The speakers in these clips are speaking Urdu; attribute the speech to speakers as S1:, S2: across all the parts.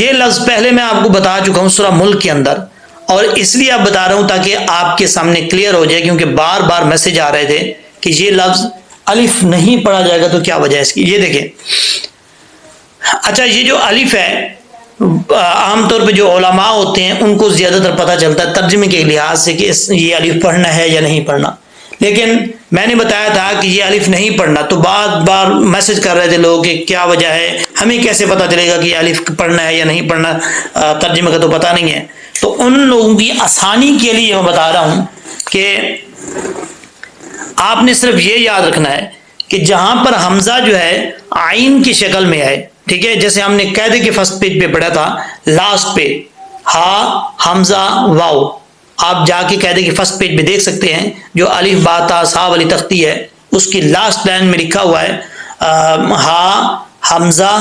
S1: یہ لفظ پہلے میں آپ کو بتا چکا ہوں سورہ ملک کے اندر، اور اس لیے آپ بتا رہا ہوں تاکہ آپ کے سامنے کلیئر ہو جائے، کیونکہ بار بار میسج آ رہے تھے کہ یہ لفظ الف نہیں پڑھا جائے گا تو کیا وجہ ہے اس کی۔ یہ دیکھیں، اچھا یہ جو الف ہے عام طور پہ جو علماء ہوتے ہیں ان کو زیادہ تر پتہ چلتا ہے ترجمے کے لحاظ سے کہ یہ الف پڑھنا ہے یا نہیں پڑھنا، لیکن میں نے بتایا تھا کہ یہ الف نہیں پڑھنا، تو بار بار میسج کر رہے تھے لوگ کہ کیا وجہ ہے، ہمیں کیسے پتہ چلے گا کہ یہ الف پڑھنا ہے یا نہیں پڑھنا، ترجمے کا تو پتہ نہیں ہے۔ تو ان لوگوں کی آسانی کے لیے میں بتا رہا ہوں کہ آپ نے صرف یہ یاد رکھنا ہے کہ جہاں پر حمزہ جو ہے عین کی شکل میں ہے، ٹھیک ہے، جیسے ہم نے قاعدے کے فرسٹ پیج پہ پڑھا تھا، لاسٹ پہ ہا حمزہ واو، آپ جا کے قاعدے کے فرسٹ پیج پہ دیکھ سکتے ہیں، جو الف با تا سا والی تختی ہے اس کی لاسٹ لائن میں لکھا ہوا ہے ہا حمزہ،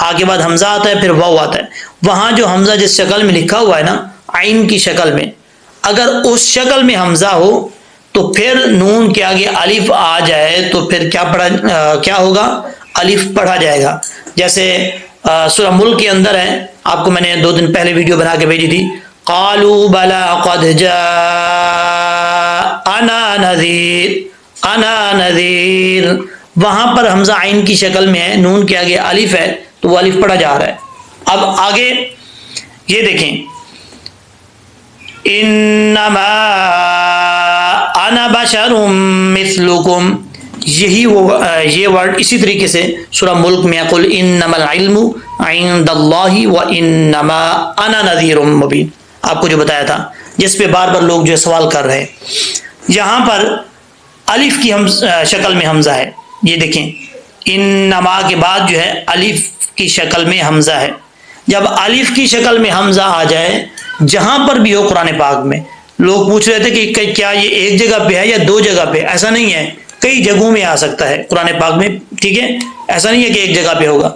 S1: ہا کے بعد حمزہ آتا ہے پھر واو آتا ہے، وہاں جو حمزہ جس شکل میں لکھا ہوا ہے نا عین کی شکل میں، اگر اس شکل میں حمزہ ہو تو پھر نون کے آگے الف آ جائے تو پھر کیا ہوگا، الف پڑھا جائے گا۔ جیسے سورہ ملک کے اندر ہے، آپ کو میں نے 2 دن پہلے ویڈیو بنا کے بھیجی تھی، قالوا بلا قد جاءنا نذیر، انا نذیر، وہاں پر حمزہ عین کی شکل میں ہے، نون کے آگے الف ہے تو وہ الف پڑھا جا رہا ہے۔ اب آگے یہ دیکھیں، انما انا بشر مثلکم، یہ ورڈ اسی طریقے سے سورہ ملک میں قل انما العلم عند اللہ وانما انا نذیر مبین، آپ کو جو بتایا تھا، جس پہ بار بار لوگ جو سوال کر رہے ہیں، یہاں پر الف کی شکل میں حمزہ ہے، یہ دیکھیں انما کے بعد جو ہے الف کی شکل میں حمزہ ہے۔ جب الف کی شکل میں حمزہ آ جائے جہاں پر بھی ہو قرآن پاک میں، لوگ پوچھ رہے تھے کہ کیا یہ ایک جگہ پہ ہے یا 2 جگہ پہ، ایسا نہیں ہے، کئی جگہوں میں آ سکتا ہے قرآن پاک میں، ٹھیک ہے، ایسا نہیں ہے کہ ایک جگہ پہ ہوگا۔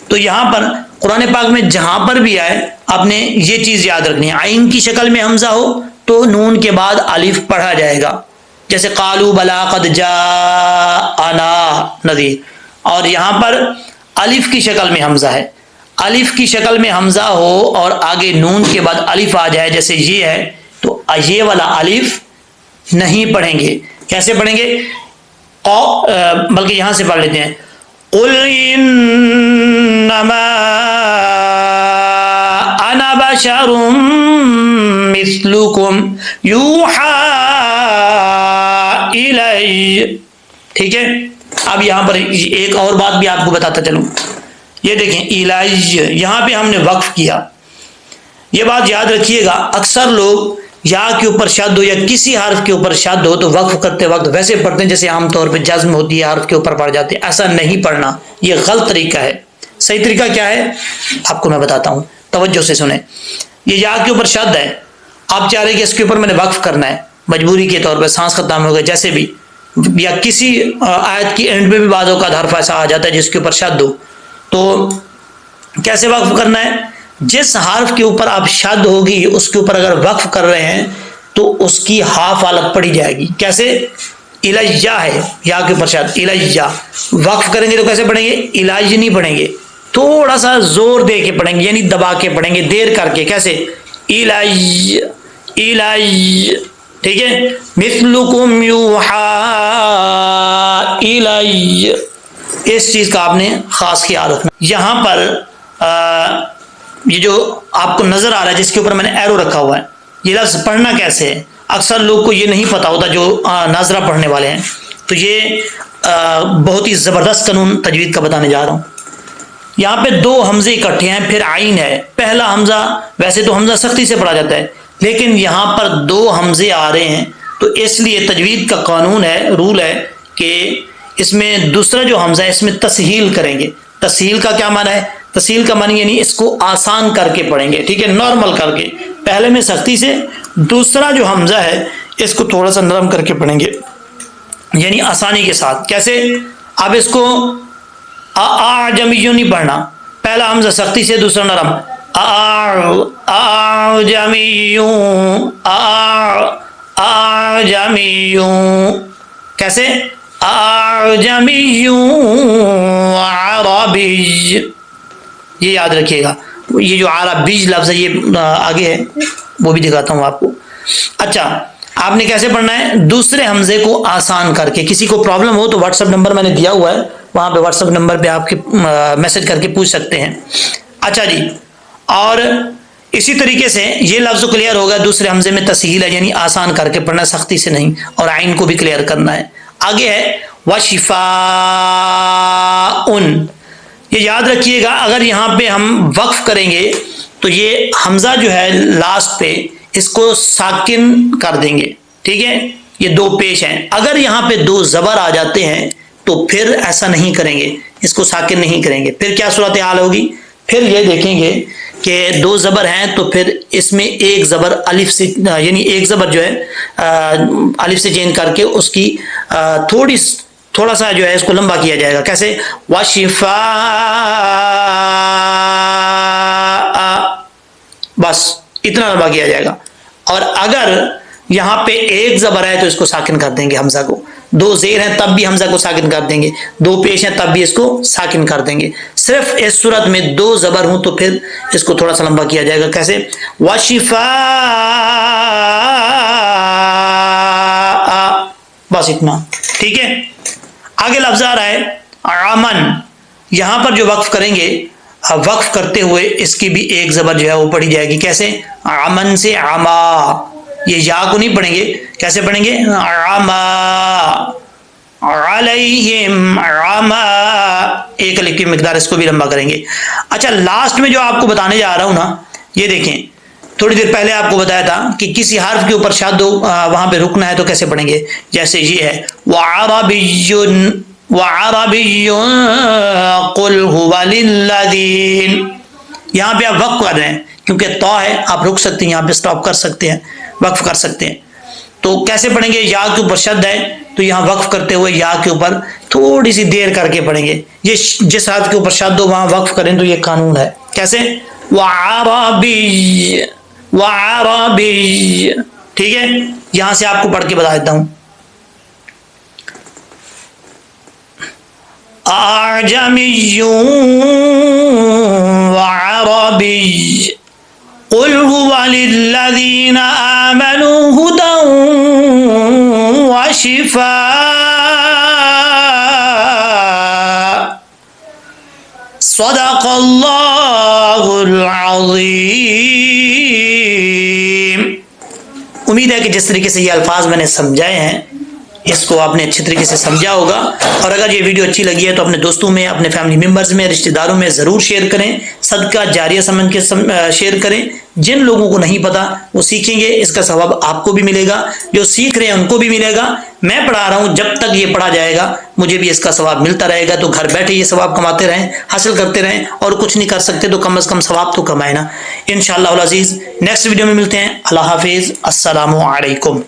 S1: تو یہاں پر قرآن پاک میں جہاں پر بھی آئے آپ نے یہ چیز یاد رکھنی ہے، عین کی شکل میں حمزہ ہو تو نون کے بعد الف پڑھا جائے گا، جیسے قالوا بلا قد جاءنا نذیر، اور یہاں پر الف کی شکل میں حمزہ ہے، الف کی شکل میں حمزہ ہو اور آگے نون کے بعد الف آ جائے جیسے یہ ہے، تو یہ والا الف نہیں پڑھیں گے، کیسے پڑھیں گے، بلکہ یہاں سے پڑھ لیتے ہیں، قل انما انا بشر مثلکم یوحی الی، ٹھیک ہے۔ اب یہاں پر ایک اور بات بھی آپ کو بتاتا چلوں، یہ دیکھیں الی، یہاں پہ ہم نے وقف کیا، یہ بات یاد رکھیے گا، اکثر لوگ یا کے اوپر شد ہو یا کسی حرف کے اوپر شد ہو تو وقف کرتے وقت ویسے پڑھتے ہیں جیسے عام طور پہ جزم ہوتی ہے حرف کے اوپر پڑھ جاتے ہیں، ایسا نہیں پڑھنا، یہ غلط طریقہ ہے۔ صحیح طریقہ کیا ہے آپ کو میں بتاتا ہوں، توجہ سے سنیں، یہ یا کے اوپر شد ہے، آپ چاہ رہے کہ اس کے اوپر میں نے وقف کرنا ہے مجبوری کے طور پہ، سانس ختم ہو گئے جیسے بھی، یا کسی آیت کی اینڈ میں بھی بعض اوقات حرف ایسا آ جاتا ہے جس کے اوپر شد ہو، تو کیسے وقف کرنا ہے، جس حرف کے اوپر آپ شد ہوگی اس کے اوپر اگر وقف کر رہے ہیں تو اس کی ہاف حالت پڑھی جائے گی، کیسے، الیہ ہے، یا کے اوپر شد، الیہ، وقف کریں گے تو کیسے پڑھیں گے، الیہ نہیں پڑھیں گے، تھوڑا سا زور دے کے پڑھیں گے، یعنی دبا کے پڑھیں گے، دیر کر کے، کیسے، الیہ الیہ، ٹھیک ہے، مثلکم یوحی الیہ، اس چیز کا آپ نے خاص خیال رکھنا۔ یہاں پر یہ جو آپ کو نظر آ رہا ہے جس کے اوپر میں نے ایرو رکھا ہوا ہے، یہ لفظ پڑھنا کیسے ہے، اکثر لوگ کو یہ نہیں پتا ہوتا جو ناظرہ پڑھنے والے ہیں، تو یہ بہت ہی زبردست قانون تجوید کا بتانے جا رہا ہوں۔ یہاں پہ 2 حمزے اکٹھے ہیں پھر عین ہے، پہلا حمزہ ویسے تو حمزہ سختی سے پڑھا جاتا ہے لیکن یہاں پر 2 حمزے آ رہے ہیں، تو اس لیے تجوید کا قانون ہے، رول ہے کہ اس میں دوسرا جو حمزہ ہے اس میں تسہیل کریں گے۔ تسہیل کا کیا معنی ہے، تسہیل کا معنی یعنی اس کو آسان کر کے پڑھیں گے، ٹھیک ہے، نارمل کر کے، پہلے میں سختی سے، دوسرا جو حمزہ ہے اس کو تھوڑا سا نرم کر کے پڑھیں گے، یعنی آسانی کے ساتھ، کیسے، اب اس کو اعجمیوں نہیں پڑھنا، پہلا حمزہ سختی سے دوسرا نرم، اعجمیوں، اعجمیوں، کیسے، اعجمیوں عربی، یہ یاد رکھیے گا، یہ جو عربی لفظ ہے یہ آگے ہے، وہ بھی دکھاتا ہوں آپ کو۔ اچھا آپ نے کیسے پڑھنا ہے؟ دوسرے حمزے کو آسان کر کے۔ کسی کو پرابلم ہو تو واٹس ایپ نمبر میں نے دیا ہوا ہے، وہاں پہ واٹس ایپ نمبر پہ آپ کے میسج کر کے پوچھ سکتے ہیں۔ اچھا جی، اور اسی طریقے سے یہ لفظ کلیئر ہوگا، دوسرے حمزے میں تسہیل ہے، یعنی آسان کر کے پڑھنا، سختی سے نہیں، اور عین کو بھی کلیئر کرنا ہے۔ آگے ہے وشفاء، یہ یاد رکھیے گا، اگر یہاں پہ ہم وقف کریں گے تو یہ حمزہ جو ہے لاسٹ پہ اس کو ساکن کر دیں گے، ٹھیک ہے؟ یہ دو پیش ہیں، اگر یہاں پہ دو زبر آ جاتے ہیں تو پھر ایسا نہیں کریں گے، اس کو ساکن نہیں کریں گے، پھر کیا صورتحال ہوگی؟ پھر یہ دیکھیں گے کہ دو زبر ہیں تو پھر اس میں ایک زبر الف سے، یعنی ایک زبر جو ہے الف سے چینج کر کے اس کی تھوڑا سا جو ہے اس کو لمبا کیا جائے گا۔ کیسے؟ وشفاء، بس اتنا لمبا کیا جائے گا۔ اور اگر یہاں پہ ایک زبر ہے تو اس کو ساکن کر دیں گے، حمزہ کو۔ دو زیر ہیں تب بھی حمزہ کو ساکن کر دیں گے، دو پیش ہیں تب بھی اس کو ساکن کر دیں گے۔ صرف اس صورت میں دو زبر ہوں تو پھر اس کو تھوڑا سا لمبا کیا جائے گا۔ کیسے؟ وشفاء، بس اتنا، ٹھیک ہے؟ آگے لفظ آ رہا ہے عمن، یہاں پر جو وقف کریں گے، وقف کرتے ہوئے اس کی بھی ایک زبر جو ہے وہ پڑھی جائے گی۔ کیسے؟ عمن سے عما، یہ یا کو نہیں پڑھیں گے، کیسے پڑھیں گے؟ عما، علیہم عما، ایک الف کی مقدار اس کو بھی لمبا کریں گے۔ اچھا لاسٹ میں جو آپ کو بتانے جا رہا ہوں نا، یہ دیکھیں، تھوڑی دیر پہلے آپ کو بتایا تھا کہ کسی حرف کے اوپر شاد ہو وہاں پہ رکنا ہے تو کیسے پڑھیں گے؟ جیسے یہ ہے وَعَرَبِيٌّ قُلْ هُوَ لِلَّذِينَ، یہاں پہ آپ وقف کر رہے ہیں کیونکہ تو ہے، آپ رک سکتے ہیں، یہاں پہ سٹاپ کر سکتے ہیں، وقف کر سکتے ہیں۔ تو کیسے پڑھیں گے؟ یا کے اوپر شد ہے تو یہاں وقف کرتے ہوئے یا کے اوپر تھوڑی سی دیر کر کے پڑھیں گے۔ یہ جس حرف کے اوپر شد ہو وہاں وقف کریں تو یہ قانون ہے۔ کیسے؟ وَعَرَبِيٌّ، وَعَرَبِيٌّ، ٹھیک ہے؟ یہاں سے آپ کو پڑھ کے بتا دیتا ہوں۔ أعجمي وعربي قل هو للذين آمنوا هدى وشفاء، صدق اللہ العظیم۔ امید ہے کہ جس طریقے سے یہ الفاظ میں نے سمجھائے ہیں اس کو آپ نے اچھی طریقے سے سمجھا ہوگا، اور اگر یہ ویڈیو اچھی لگی ہے تو اپنے دوستوں میں، اپنے فیملی ممبرز میں، رشتہ داروں میں ضرور شیئر کریں، صدقہ جاریہ سمجھ کے شیئر کریں۔ جن لوگوں کو نہیں پتا وہ سیکھیں گے، اس کا ثواب آپ کو بھی ملے گا، جو سیکھ رہے ہیں ان کو بھی ملے گا۔ میں پڑھا رہا ہوں، جب تک یہ پڑھا جائے گا مجھے بھی اس کا ثواب ملتا رہے گا، تو گھر بیٹھے یہ ثواب کماتے رہیں، حاصل کرتے رہیں، اور کچھ نہیں کر سکتے تو کم از کم ثواب تو کمائیں نا، انشاءاللہ العزیز۔ نیکسٹ ویڈیو میں ملتے ہیں، اللہ حافظ، السلام علیکم۔